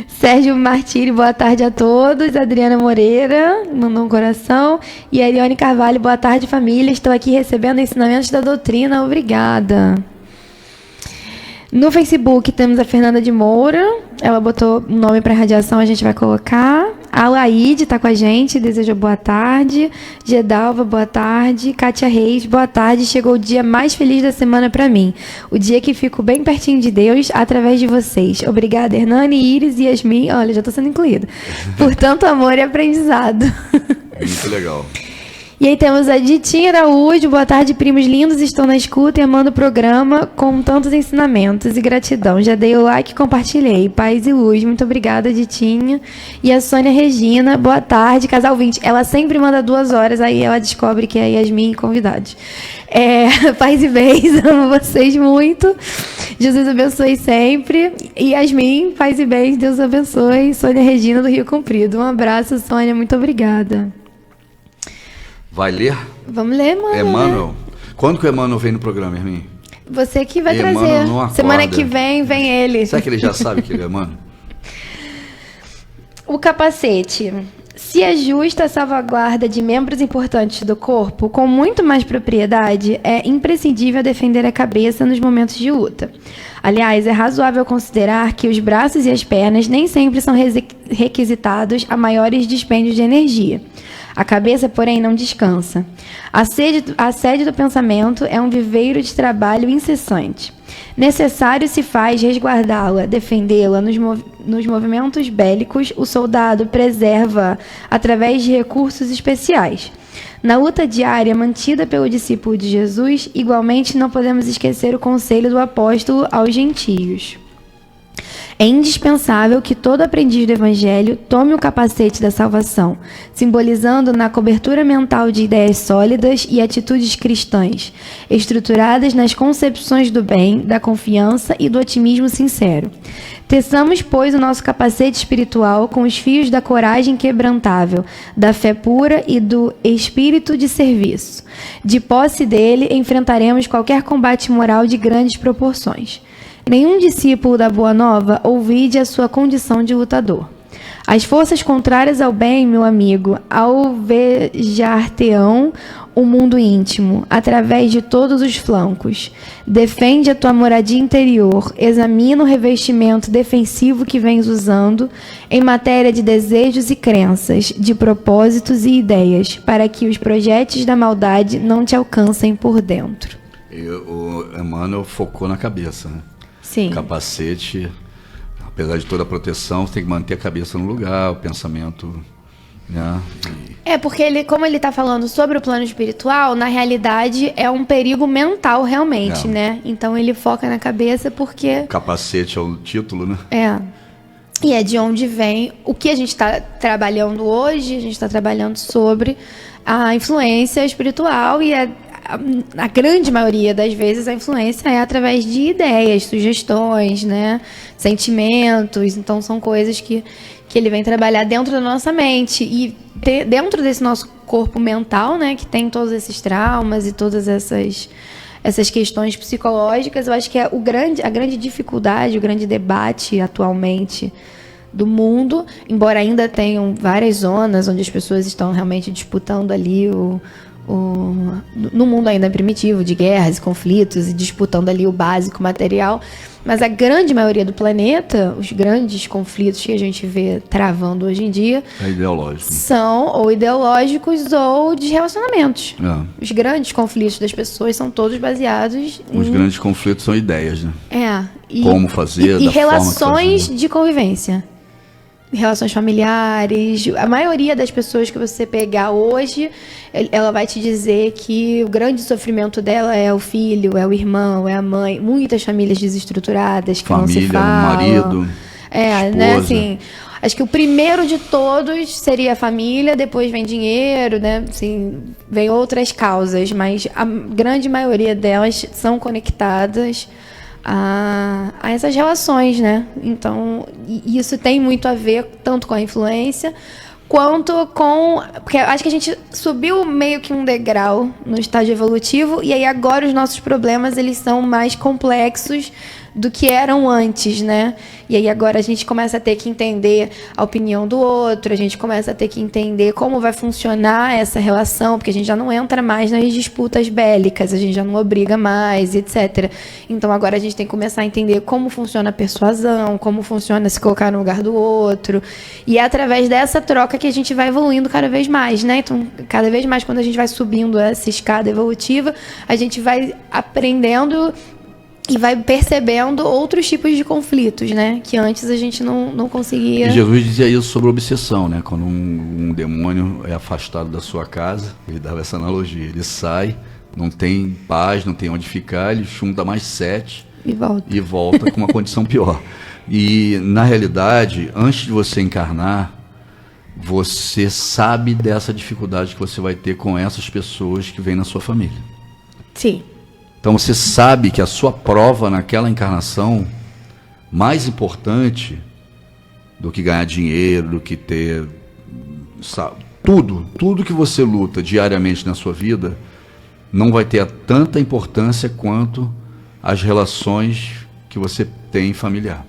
Sérgio Martiri, boa tarde a todos. Adriana Moreira, mandou um coração. E Ariane Carvalho, boa tarde, família. Estou aqui recebendo ensinamentos da doutrina. Obrigada. No Facebook temos a Fernanda de Moura. Ela botou um nome para radiação, a gente vai colocar. A Laide está com a gente, deseja boa tarde. Gedalva, boa tarde. Kátia Reis, boa tarde. Chegou o dia mais feliz da semana para mim. O dia que fico bem pertinho de Deus através de vocês. Obrigada, Hernani, Iris e Yasmin. Olha, já estou sendo incluída. Por tanto amor e aprendizado. Muito legal. E aí temos a Ditinha Araújo, boa tarde, primos lindos, estou na escuta e amando o programa com tantos ensinamentos e gratidão. Já dei o like e compartilhei. Paz e luz, muito obrigada, Ditinha. E a Sônia Regina, boa tarde, casal 20. Ela sempre manda 2 horas, aí ela descobre que é Yasmin e convidados. Paz e bens, amo vocês muito. Jesus abençoe sempre. E Yasmin, paz e bens, Deus abençoe. Sônia Regina do Rio Comprido. Um abraço, Sônia, muito obrigada. Vai ler? Vamos ler, mano. Emmanuel. Quando que o Emmanuel vem no programa, Yasmin? Você que vai Emmanuel trazer. não acorda. Semana que vem ele. Será que ele já sabe que ele é Emmanuel? O capacete. Se ajusta à salvaguarda de membros importantes do corpo, com muito mais propriedade, é imprescindível defender a cabeça nos momentos de luta. Aliás, é razoável considerar que os braços e as pernas nem sempre são requisitados a maiores dispêndios de energia. A cabeça, porém, não descansa. A sede do pensamento é um viveiro de trabalho incessante. Necessário se faz resguardá-la, defendê-la nos movimentos bélicos, o soldado preserva através de recursos especiais. Na luta diária mantida pelo discípulo de Jesus, igualmente não podemos esquecer o conselho do apóstolo aos gentios. É indispensável que todo aprendiz do Evangelho tome o capacete da salvação, simbolizando na cobertura mental de ideias sólidas e atitudes cristãs, estruturadas nas concepções do bem, da confiança e do otimismo sincero. Teçamos, pois, o nosso capacete espiritual com os fios da coragem quebrantável, da fé pura e do espírito de serviço. De posse dele, enfrentaremos qualquer combate moral de grandes proporções. Nenhum discípulo da Boa Nova ouvide a sua condição de lutador. As forças contrárias ao bem, meu amigo, alvejar-te-ão o mundo íntimo, através de todos os flancos. Defende a tua moradia interior, examina o revestimento defensivo que vens usando em matéria de desejos e crenças, de propósitos e ideias, para que os projetos da maldade não te alcancem por dentro. E o Emmanuel focou na cabeça, né? Sim. Capacete, apesar de toda a proteção, você tem que manter a cabeça no lugar, o pensamento, né? Porque como ele está falando sobre o plano espiritual, na realidade é um perigo mental realmente, né? Então ele foca na cabeça porque... O capacete é o título, né? E é de onde vem o que a gente está trabalhando hoje. A gente está trabalhando sobre a influência espiritual e a grande maioria das vezes a influência é através de ideias, sugestões, né, sentimentos. Então são coisas que ele vem trabalhar dentro da nossa mente e dentro desse nosso corpo mental, né, que tem todos esses traumas e todas essas questões psicológicas. Eu acho que a grande dificuldade, o grande debate atualmente do mundo, embora ainda tenham várias zonas onde as pessoas estão realmente disputando ali no mundo ainda primitivo, de guerras e conflitos, e disputando ali o básico material, mas a grande maioria do planeta, os grandes conflitos que a gente vê travando hoje em dia, são ou ideológicos ou de relacionamentos. Os grandes conflitos das pessoas são todos baseados Os grandes conflitos são ideias, né? Como fazer, e relações de convivência. Relações familiares. A maioria das pessoas que você pegar hoje, ela vai te dizer que o grande sofrimento dela é o filho, é o irmão, é a mãe. Muitas famílias desestruturadas que não se falam. Marido, esposa. Né, assim, acho que o primeiro de todos seria a família, depois vem dinheiro, né? Assim, vem outras causas, mas a grande maioria delas são conectadas a essas relações, né? Então, isso tem muito a ver tanto com a influência quanto com... Porque acho que a gente subiu meio que um degrau no estágio evolutivo e aí agora os nossos problemas, eles são mais complexos do que eram antes, né? E aí agora a gente começa a ter que entender a opinião do outro, a gente começa a ter que entender como vai funcionar essa relação, porque a gente já não entra mais nas disputas bélicas, a gente já não obriga mais, etc. Então agora a gente tem que começar a entender como funciona a persuasão, como funciona se colocar no lugar do outro. E é através dessa troca que a gente vai evoluindo cada vez mais, né? Então, cada vez mais, quando a gente vai subindo essa escada evolutiva, a gente vai aprendendo e vai percebendo outros tipos de conflitos, né? Que antes a gente não conseguia. E Jesus dizia isso sobre obsessão, né? Quando um demônio é afastado da sua casa, ele dava essa analogia. Ele sai, não tem paz, não tem onde ficar, ele junta mais 7 e volta com uma condição pior. E, na realidade, antes de você encarnar, você sabe dessa dificuldade que você vai ter com essas pessoas que vêm na sua família. Sim. Então você sabe que a sua prova naquela encarnação, mais importante do que ganhar dinheiro, do que ter... Sabe, tudo que você luta diariamente na sua vida, não vai ter tanta importância quanto as relações que você tem familiar.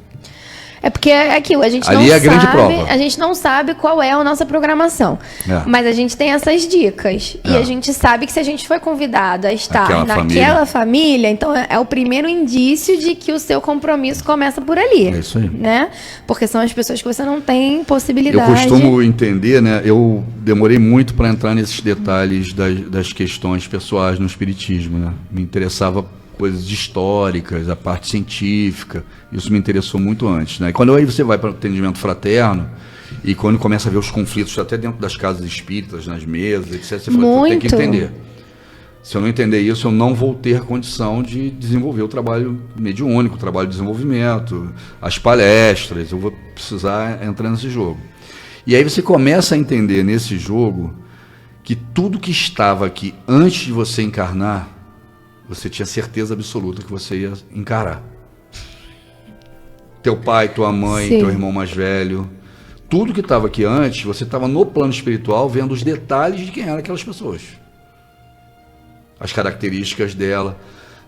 É porque é aquilo, a gente Ali não é a grande sabe, prova. a gente não sabe qual é a nossa programação. Mas a gente tem essas dicas. E a gente sabe que se a gente foi convidado a estar naquela família, então é o primeiro indício de que o seu compromisso começa por ali. É isso aí. Né? Porque são as pessoas que você não tem possibilidade. Eu costumo entender, né? Eu demorei muito para entrar nesses detalhes das questões pessoais no espiritismo, né? Me interessava coisas históricas, a parte científica, isso me interessou muito antes, né? E quando aí você vai para o atendimento fraterno e quando começa a ver os conflitos até dentro das casas espíritas, nas mesas, etc., você fala, tem que entender. Se eu não entender isso, eu não vou ter condição de desenvolver o trabalho mediúnico, o trabalho de desenvolvimento, as palestras, eu vou precisar entrar nesse jogo. E aí você começa a entender nesse jogo que tudo que estava aqui antes de você encarnar, você tinha certeza absoluta que você ia encarar. Teu pai, tua mãe, teu irmão mais velho, tudo que estava aqui antes, você estava no plano espiritual vendo os detalhes de quem eram aquelas pessoas. As características dela.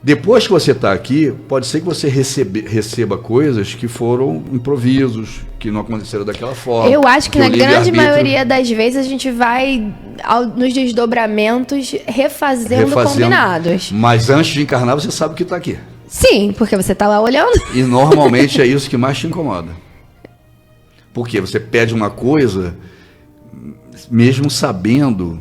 Depois que você está aqui, pode ser que você receba coisas que foram improvisos, que não aconteceram daquela forma. Eu acho que na grande maioria das vezes a gente vai nos desdobramentos refazendo combinados. Mas antes de encarnar, você sabe que está aqui. Sim, porque você está lá olhando. E normalmente é isso que mais te incomoda. Porque você pede uma coisa, mesmo sabendo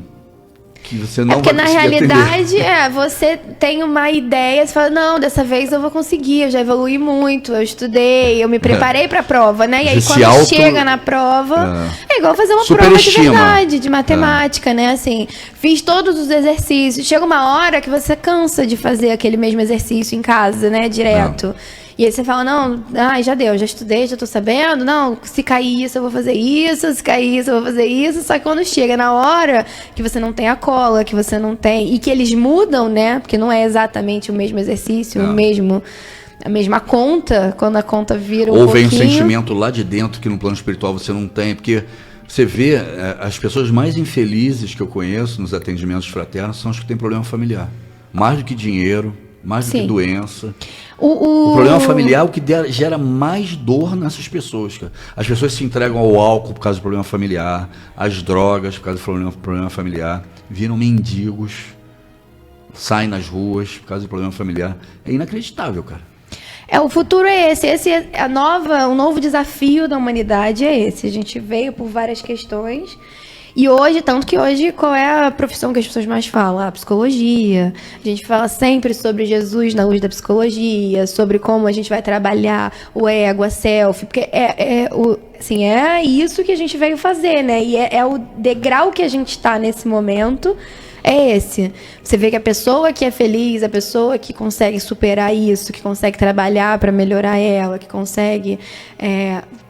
que você não vai conseguir atender. Porque na realidade, você tem uma ideia, você fala, não, dessa vez eu vou conseguir, eu já evoluí muito, eu estudei, eu me preparei para a prova, né? E aí quando chega na prova, é igual fazer uma prova de verdade, de matemática, né? Assim, fiz todos os exercícios, chega uma hora que você cansa de fazer aquele mesmo exercício em casa, né? Direto. E aí você fala, não, já deu, já estudei, já tô sabendo. Não, se cair isso, eu vou fazer isso. Se cair isso, eu vou fazer isso. Só que quando chega na hora que você não tem a cola, que você não tem... E que eles mudam, né? Porque não é exatamente o mesmo exercício, a mesma conta, quando a conta vira um Ou pouquinho... vem um sentimento lá de dentro que no plano espiritual você não tem, porque você vê, as pessoas mais infelizes que eu conheço nos atendimentos fraternos são as que têm problema familiar. Mais do que dinheiro, mais do que doença. O problema familiar é o que gera mais dor nessas pessoas, cara. As pessoas se entregam ao álcool por causa do problema familiar, às drogas por causa do problema familiar, viram mendigos, saem nas ruas por causa do problema familiar. É inacreditável, cara. O futuro é esse. O novo desafio da humanidade é esse. A gente veio por várias questões. E hoje, qual é a profissão que as pessoas mais falam? A psicologia. A gente fala sempre sobre Jesus na luz da psicologia, sobre como a gente vai trabalhar o ego, a self, porque é isso que a gente veio fazer, né? E é o degrau que a gente está nesse momento. É esse. Você vê que a pessoa que é feliz, a pessoa que consegue superar isso, que consegue trabalhar para melhorar ela, que consegue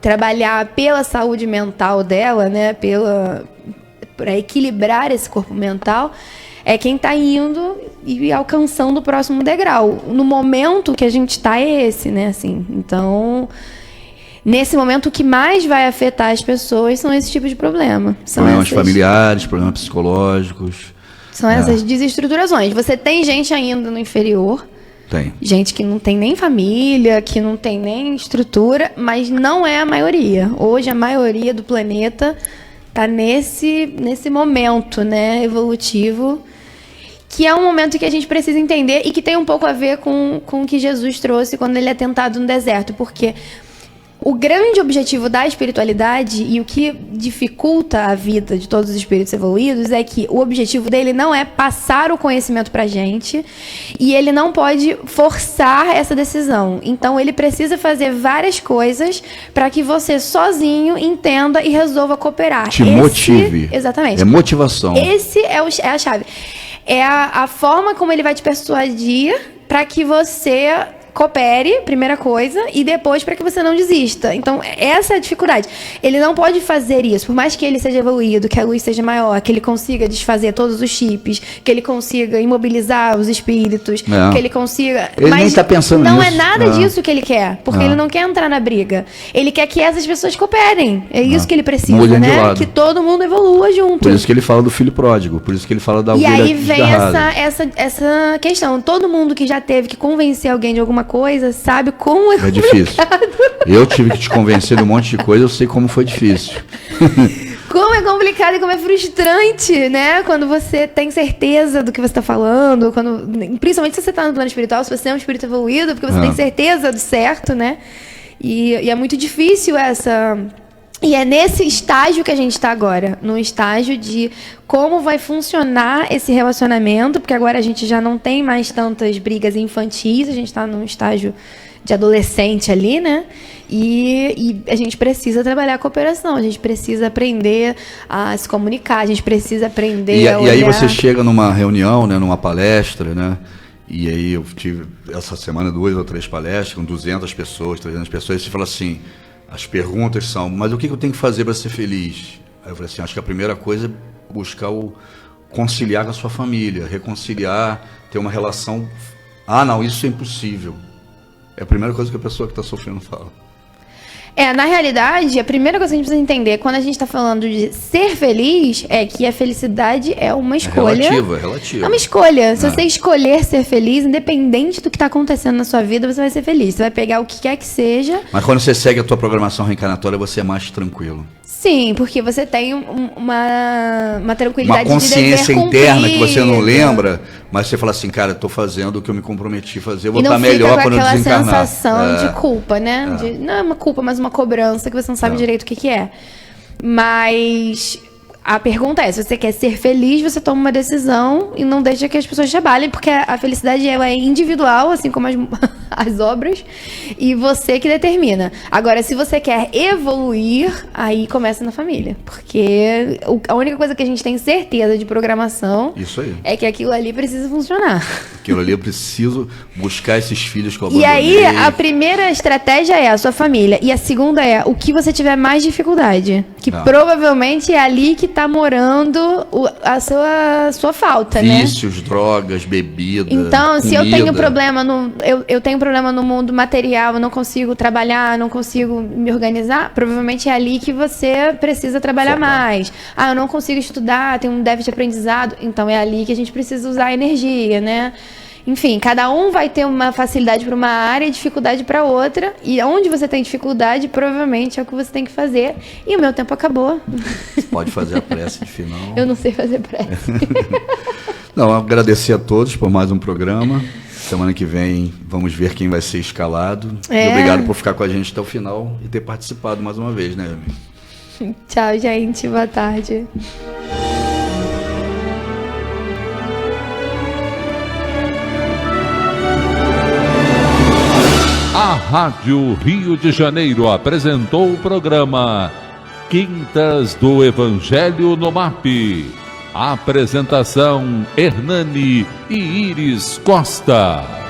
trabalhar pela saúde mental dela, né, para equilibrar esse corpo mental, é quem está indo e alcançando o próximo degrau. No momento que a gente está é esse, né, assim. Então, nesse momento, o que mais vai afetar as pessoas são esse tipo de problema. Problemas familiares, problemas psicológicos. São essas desestruturações. Você tem gente ainda no inferior. Tem. Gente que não tem nem família, que não tem nem estrutura, mas não é a maioria. Hoje a maioria do planeta está nesse momento, né, evolutivo, que é um momento que a gente precisa entender e que tem um pouco a ver com o que Jesus trouxe quando ele é tentado no deserto. Porque o grande objetivo da espiritualidade e o que dificulta a vida de todos os espíritos evoluídos é que o objetivo dele não é passar o conhecimento pra gente e ele não pode forçar essa decisão. Então ele precisa fazer várias coisas para que você sozinho entenda e resolva cooperar. Motive. Exatamente. É motivação. Esse é a chave. É a forma como ele vai te persuadir para que você coopere, primeira coisa, e depois para que você não desista. Então, essa é a dificuldade. Ele não pode fazer isso, por mais que ele seja evoluído, que a luz seja maior, que ele consiga desfazer todos os chips, que ele consiga imobilizar os espíritos, que ele consiga... Ele mas nem tá pensando não nisso. É nada disso que ele quer, porque ele não quer entrar na briga. Ele quer que essas pessoas cooperem. É isso que ele precisa, né? Que todo mundo evolua junto. Por isso que ele fala do filho pródigo, por isso que ele fala da ovelha desgarrada. E aí vem essa questão. Todo mundo que já teve que convencer alguém de alguma coisa sabe como é difícil. Eu tive que te convencer de um monte de coisa, eu sei como foi difícil. Como é complicado e como é frustrante, né? Quando você tem certeza do que você está falando, principalmente se você está no plano espiritual, se você é um espírito evoluído, porque você tem certeza do certo, né? E é muito difícil essa... E é nesse estágio que a gente está agora, no estágio de como vai funcionar esse relacionamento, porque agora a gente já não tem mais tantas brigas infantis, a gente está num estágio de adolescente ali, né? E a gente precisa trabalhar a cooperação, a gente precisa aprender a se comunicar, a gente precisa aprender a olhar... E aí você chega numa reunião, né, numa palestra, né? E aí eu tive essa semana 2 ou 3 palestras com 200 pessoas, 300 pessoas, e você fala assim... As perguntas são, mas o que eu tenho que fazer para ser feliz? Aí eu falei assim, acho que a primeira coisa é buscar conciliar com a sua família, reconciliar, ter uma relação... não, isso é impossível. É a primeira coisa que a pessoa que está sofrendo fala. Na realidade, a primeira coisa que a gente precisa entender, quando a gente está falando de ser feliz, é que a felicidade é uma escolha. É relativa. É uma escolha. Se você escolher ser feliz, independente do que está acontecendo na sua vida, você vai ser feliz. Você vai pegar o que quer que seja. Mas quando você segue a tua programação reencarnatória, você é mais tranquilo. Sim, porque você tem uma tranquilidade de dever consciência cumprido. interna que você não lembra, mas você fala assim, cara, eu tô fazendo o que eu me comprometi a fazer, eu vou estar melhor quando eu desencarnar. E não fica com aquela sensação de culpa, né? Não é uma culpa, mas uma cobrança que você não sabe direito o que é. Mas a pergunta é, se você quer ser feliz, você toma uma decisão e não deixa que as pessoas trabalhem, porque a felicidade ela é individual, assim como as obras, e você que determina. Agora, se você quer evoluir, aí começa na família. Porque a única coisa que a gente tem certeza de programação Isso aí. é que aquilo ali precisa funcionar. Aquilo ali eu preciso buscar esses filhos que eu E abandonei. aí, a primeira estratégia é a sua família. E a segunda é o que você tiver mais dificuldade. Que provavelmente é ali que tá morando a sua falta, né? Vícios, drogas, bebida, Então, se eu comida. tenho problema eu tenho problema no mundo material, eu não consigo trabalhar, não consigo me organizar, provavelmente é ali que você precisa trabalhar Focar. mais. Ah, eu não consigo estudar, tenho um déficit de aprendizado, então é ali que a gente precisa usar a energia, né? Enfim, cada um vai ter uma facilidade para uma área e dificuldade para outra, e onde você tem dificuldade, provavelmente é o que você tem que fazer. E o meu tempo acabou. Você pode fazer a prece de final. Eu não sei fazer prece. Não, agradecer a todos por mais um programa. Semana que vem vamos ver quem vai ser escalado. É. E obrigado por ficar com a gente até o final e ter participado mais uma vez, né, Yami? Tchau, gente. Boa tarde. A Rádio Rio de Janeiro apresentou o programa Quintas do Evangelho no MAP. Apresentação Hernani e Iris Costa.